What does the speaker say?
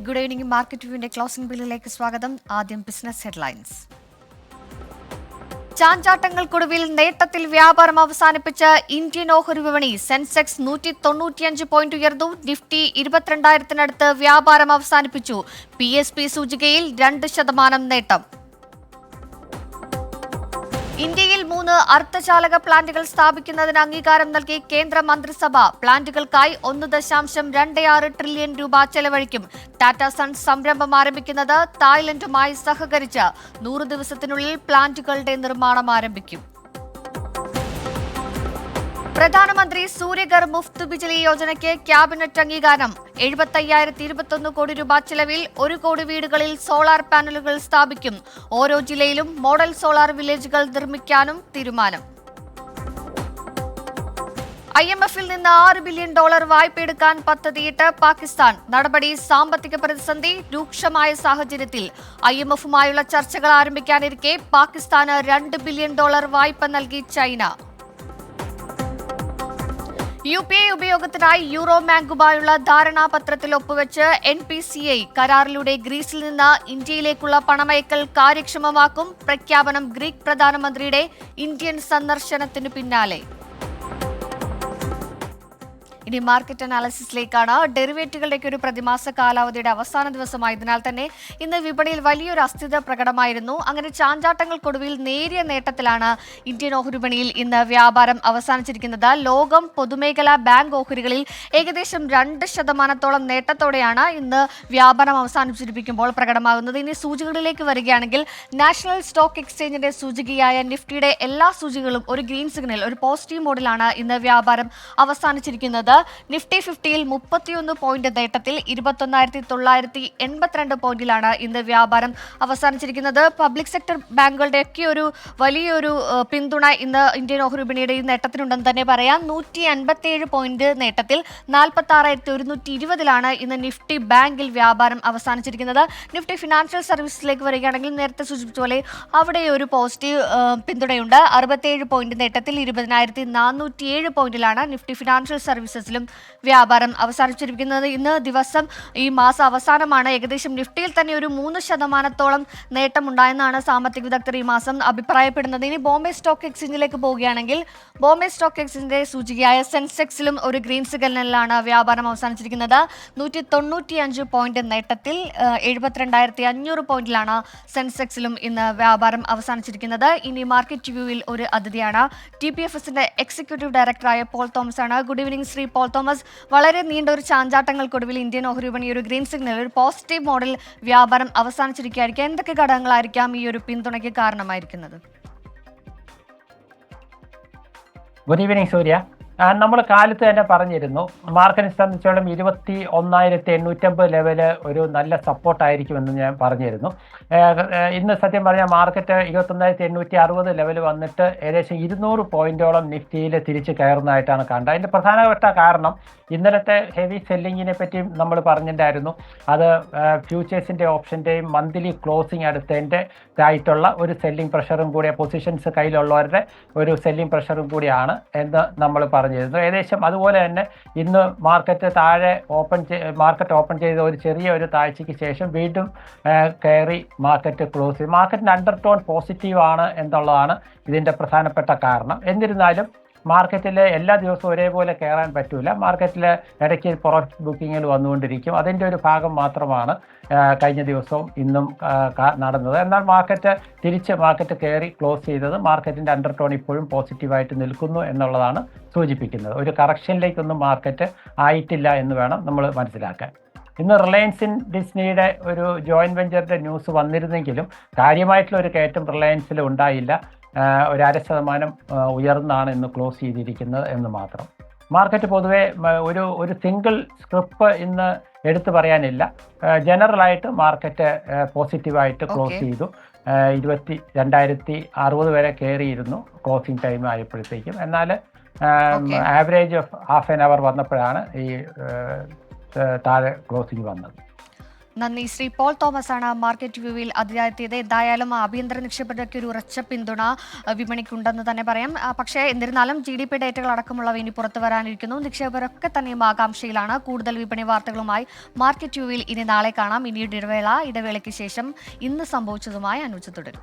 Good evening. Market വ്യൂവിന്റെ closing ബില്ലിലേക്ക് സ്വാഗതം. ആദ്യം business headlines. ചാഞ്ചാട്ടങ്ങൾക്കൊടുവിൽ നേട്ടത്തിൽ വ്യാപാരം അവസാനിപ്പിച്ച ഇന്ത്യൻ ഓഹരി വിപണി. സെൻസെക്സ് 195 പോയിന്റ് ഉയർന്നു. നിഫ്റ്റി 22,000-നടുത്ത് വ്യാപാരം അവസാനിപ്പിച്ചു. PSP സൂചികയിൽ 2% നേട്ടം. ഇന്ത്യയിൽ 3 അർദ്ധചാലക പ്ലാന്റുകൾ സ്ഥാപിക്കുന്നതിന് അംഗീകാരം നൽകി കേന്ദ്ര മന്ത്രിസഭ. പ്ലാന്റുകൾക്കായി 1.26 ട്രില്യൺ രൂപ ചെലവഴിക്കും. ടാറ്റ സൺസ് സംരംഭം ആരംഭിക്കുന്നത് തായ്ലൻഡുമായി സഹകരിച്ച് 100 ദിവസത്തിനുള്ളിൽ പ്ലാന്റുകളുടെ നിർമ്മാണം ആരംഭിക്കും. പ്രധാനമന്ത്രി സൂര്യഘർ മുഫ്ത് ബിജ്ലി യോജനയ്ക്ക് ക്യാബിനറ്റ് അംഗീകാരം. 75,021 കോടി രൂപ ചെലവിൽ 1 കോടി വീടുകളിൽ സോളാർ പാനലുകൾ സ്ഥാപിക്കും. ഓരോ ജില്ലയിലും മോഡൽ സോളാർ വില്ലേജുകൾ നിർമ്മിക്കാനും തീരുമാനം. IMF-ൽ നിന്ന് $6 ബില്യൺ വായ്പയെടുക്കാൻ പദ്ധതിയിട്ട് പാകിസ്ഥാൻ. നടപടി സാമ്പത്തിക പ്രതിസന്ധി രൂക്ഷമായ സാഹചര്യത്തിൽ. IMF-ഉമായുള്ള ചർച്ചകൾ ആരംഭിക്കാനിരിക്കെ പാകിസ്ഥാന് $2 ബില്യൺ വായ്പ നൽകി ചൈന. UPI ഉപയോഗത്തിനായി യൂറോ ബാങ്കുമായുള്ള ധാരണാപത്രത്തിൽ ഒപ്പുവെച്ച് NPCI. കരാറിലൂടെ ഗ്രീസിൽ നിന്ന് ഇന്ത്യയിലേക്കുള്ള പണമയക്കൽ കാര്യക്ഷമമാക്കും. പ്രഖ്യാപനം ഗ്രീക്ക് പ്രധാനമന്ത്രിയുടെ ഇന്ത്യൻ സന്ദർശനത്തിനു പിന്നാലെ. ഇനി മാർക്കറ്റ് അനാലിസിസിലേക്കാണ്. ഡെറിവേറ്റുകളുടെയൊക്കെ ഒരു പ്രതിമാസ കാലാവധിയുടെ അവസാന ദിവസമായതിനാൽ തന്നെ ഇന്ന് വിപണിയിൽ വലിയൊരു അസ്ഥിരത പ്രകടമായിരുന്നു. അങ്ങനെ ചാഞ്ചാട്ടങ്ങൾക്കൊടുവിൽ നേരിയ നേട്ടത്തിലാണ് ഇന്ത്യൻ ഓഹരി വിപണിയിൽ ഇന്ന് വ്യാപാരം അവസാനിച്ചിരിക്കുന്നത്. ലോകം പൊതുമേഖലാ ബാങ്ക് ഓഹരികളിൽ ഏകദേശം 2% നേട്ടത്തോടെയാണ് ഇന്ന് വ്യാപാരം അവസാനിപ്പിച്ചിരിക്കുമ്പോൾ പ്രകടമാകുന്നത്. ഇനി സൂചികകളിലേക്ക് വരികയാണെങ്കിൽ നാഷണൽ സ്റ്റോക്ക് എക്സ്ചേഞ്ചിന്റെ സൂചികയായ നിഫ്റ്റിയുടെ എല്ലാ സൂചികകളും ഒരു ഗ്രീൻ സിഗ്നൽ, ഒരു പോസിറ്റീവ് മോഡിലാണ് ഇന്ന് വ്യാപാരം അവസാനിച്ചിരിക്കുന്നത്. നിഫ്റ്റി 50-ൽ 31 പോയിന്റ് നേട്ടത്തിൽ 21,982 പോയിന്റിലാണ് ഇന്ന് വ്യാപാരം അവസാനിച്ചിരിക്കുന്നത്. പബ്ലിക് സെക്ടർ ബാങ്കുകളുടെയൊക്കെ ഒരു വലിയൊരു പിന്തുണ ഇന്ന് ഇന്ത്യൻ ഓഹരി വിപണിയുടെ ഈ നേട്ടത്തിനുണ്ടെന്ന് തന്നെ പറയാം. 157 പോയിന്റ് നേട്ടത്തിൽ 46,120-ലാണ് ഇന്ന് നിഫ്റ്റി ബാങ്കിൽ വ്യാപാരം അവസാനിച്ചിരിക്കുന്നത്. നിഫ്റ്റി ഫിനാൻഷ്യൽ സർവീസസിലേക്ക് വരികയാണെങ്കിൽ നേരത്തെ സൂചിപ്പിച്ച പോലെ അവിടെ ഒരു പോസിറ്റീവ് പിന്തുണയുണ്ട്. 67 പോയിന്റ് നേട്ടത്തിൽ 20,407 പോയിന്റിലാണ് നിഫ്റ്റി ഫിനാൻഷ്യൽ സർവീസസിലും വ്യാപാരം അവസാനിച്ചിരിക്കുന്നത്. ഇന്ന് ദിവസം ഈ മാസം അവസാനമാണ്. ഏകദേശം നിഫ്റ്റിയിൽ തന്നെ ഒരു 3% നേട്ടമുണ്ടായെന്നാണ് സാമ്പത്തിക വിദഗ്ധർ ഈ മാസം അഭിപ്രായപ്പെടുന്നത്. ഇനി ബോംബെ സ്റ്റോക്ക് എക്സ്ചേഞ്ചിലേക്ക് പോവുകയാണെങ്കിൽ ബോംബെ സ്റ്റോക്ക് എക്സ്ചേഞ്ചിന്റെ സൂചികയായ സെൻസെക്സിലും ഒരു ഗ്രീൻ സിഗ്നലിലാണ് വ്യാപാരം അവസാനിച്ചിരിക്കുന്നത്. 195 പോയിന്റ് നേട്ടത്തിൽ 72,500 പോയിന്റിലാണ് സെൻസെക്സിലും ഇന്ന് വ്യാപാരം അവസാനിച്ചിരിക്കുന്നത്. ഇനി മാർക്കറ്റ് വ്യൂവിൽ ഒരു അതിഥിയാണ്. TPFSന്റെ എക്സിക്യൂട്ടീവ് ഡയറക്ടറായ പോൾ തോമസ് ആണ്. Good evening Shri Paul Thomas. വളരെ നീണ്ട ഒരു ചാഞ്ചാട്ടങ്ങൾക്കൊടുവിൽ ഇന്ത്യൻ ഓഹരി വിപണി ഒരു ഗ്രീൻ സിഗ്നൽ, ഒരു പോസിറ്റീവ് മോഡൽ വ്യാപാരം അവസാനിച്ചിരിക്കുകയായിരിക്കും. എന്തൊക്കെ ഘടകങ്ങളായിരിക്കാം ഈ ഒരു പിന്തുണയ്ക്ക് കാരണമായിരിക്കുന്നത്? ഗുഡ് ഈവനിങ് സൂര്യ. നമ്മൾ കാലത്ത് തന്നെ പറഞ്ഞിരുന്നു മാർക്കറ്റിനെ സംബന്ധിച്ചോളം 21,850 ലെവല് ഒരു നല്ല സപ്പോർട്ടായിരിക്കുമെന്ന് ഞാൻ പറഞ്ഞിരുന്നു. ഇന്ന് സത്യം പറഞ്ഞാൽ മാർക്കറ്റ് 21,860 ലെവൽ വന്നിട്ട് ഏകദേശം 200 പോയിന്റോളം നിഫ്റ്റിയിൽ തിരിച്ച് കയറുന്നതായിട്ടാണ് കണ്ടത്. അതിൻ്റെ പ്രധാനപ്പെട്ട കാരണം ഇന്നലത്തെ ഹെവി സെല്ലിങ്ങിനെ പറ്റിയും നമ്മൾ പറഞ്ഞിട്ടുണ്ടായിരുന്നു. അത് ഫ്യൂച്ചേഴ്സിൻ്റെ ഓപ്ഷൻ്റെയും മന്ത്ലി ക്ലോസിങ് അടുത്തതിൻ്റെ ആയിട്ടുള്ള ഒരു സെല്ലിംഗ് പ്രഷറും കൂടിയ പൊസിഷൻസ് കയ്യിലുള്ളവരുടെ ഒരു സെല്ലിംഗ് പ്രഷറും കൂടിയാണ് എന്ന് നമ്മൾ പറഞ്ഞിരുന്നു. ഏകദേശം അതുപോലെ തന്നെ ഇന്ന് മാർക്കറ്റ് ഓപ്പൺ ചെയ്ത ഒരു ചെറിയ ഒരു താഴ്ചയ്ക്ക് ശേഷം വീണ്ടും കയറി മാർക്കറ്റ് ക്ലോസ് ചെയ്തു. മാർക്കറ്റിൻ്റെ അണ്ടർടോൺ പോസിറ്റീവ് ആണ് എന്നുള്ളതാണ് ഇതിൻ്റെ പ്രധാനപ്പെട്ട കാരണം. എന്നിരുന്നാലും മാർക്കറ്റിൽ എല്ലാ ദിവസവും ഒരേപോലെ കയറാൻ പറ്റില്ല. മാർക്കറ്റിൽ ഇടയ്ക്ക് പുറത്ത് ബുക്കിങ്ങിൽ വന്നുകൊണ്ടിരിക്കും. അതിൻ്റെ ഒരു ഭാഗം മാത്രമാണ് കഴിഞ്ഞ ദിവസവും ഇന്നും നടന്നത്. എന്നാൽ മാർക്കറ്റ് കയറി ക്ലോസ് ചെയ്തത് മാർക്കറ്റിൻ്റെ അണ്ടർടോൺ ഇപ്പോഴും പോസിറ്റീവായിട്ട് നിൽക്കുന്നു എന്നുള്ളതാണ് സൂചിപ്പിക്കുന്നത്. ഒരു കറക്ഷനിലേക്കൊന്നും മാർക്കറ്റ് ആയിട്ടില്ല എന്ന് വേണം നമ്മൾ മനസ്സിലാക്കാൻ. ഇന്ന് റിലയൻസ് ഡിസ്നിയുടെ ഒരു ജോയിൻറ്റ് വെഞ്ചറിൻ്റെ ന്യൂസ് വന്നിരുന്നെങ്കിലും കാര്യമായിട്ടുള്ള ഒരു കയറ്റം റിലയൻസിൽ ഉണ്ടായില്ല. ഒരു 0.5% ഉയർന്നാണ് ഇന്ന് ക്ലോസ് ചെയ്തിരിക്കുന്നത് എന്ന് മാത്രം. മാർക്കറ്റ് പൊതുവെ ഒരു സിംഗിൾ സ്ക്രിപ്പ് ഇന്ന് എടുത്തു പറയാനില്ല. ജനറലായിട്ട് മാർക്കറ്റ് പോസിറ്റീവായിട്ട് ക്ലോസ് ചെയ്തു. 22,060 വരെ കയറിയിരുന്നു ക്ലോസിംഗ് ടൈം ആയപ്പോഴത്തേക്കും. എന്നാൽ average of half an hour വന്നപ്പോഴാണ് ഈ താഴെ ക്ലോസിംഗ് വന്നത്. നന്ദി. ശ്രീ പോൾ തോമസ് ആണ് മാർക്കറ്റ് വ്യൂവിൽ അതിഥിയായത്. എന്തായാലും ആഭ്യന്തര നിക്ഷേപകർക്ക് ഒരു ഉറച്ച പിന്തുണ വിപണിക്കുണ്ടെന്ന് തന്നെ പറയാം. പക്ഷേ എന്നിരുന്നാലും GDP ഡേറ്റകൾ അടക്കമുള്ളവ ഇനി പുറത്തു വരാനിരിക്കുന്നു. നിക്ഷേപകരൊക്കെ തന്നെയും ആകാംക്ഷയിലാണ്. കൂടുതൽ വിപണി വാർത്തകളുമായി മാർക്കറ്റ് വ്യൂവിൽ ഇനി നാളെ കാണാം. ഇനിയൊരു ഇടവേളയ്ക്ക് ശേഷം ഇന്ന് സംഭവിച്ചതുമായി അനുജ തുടരും.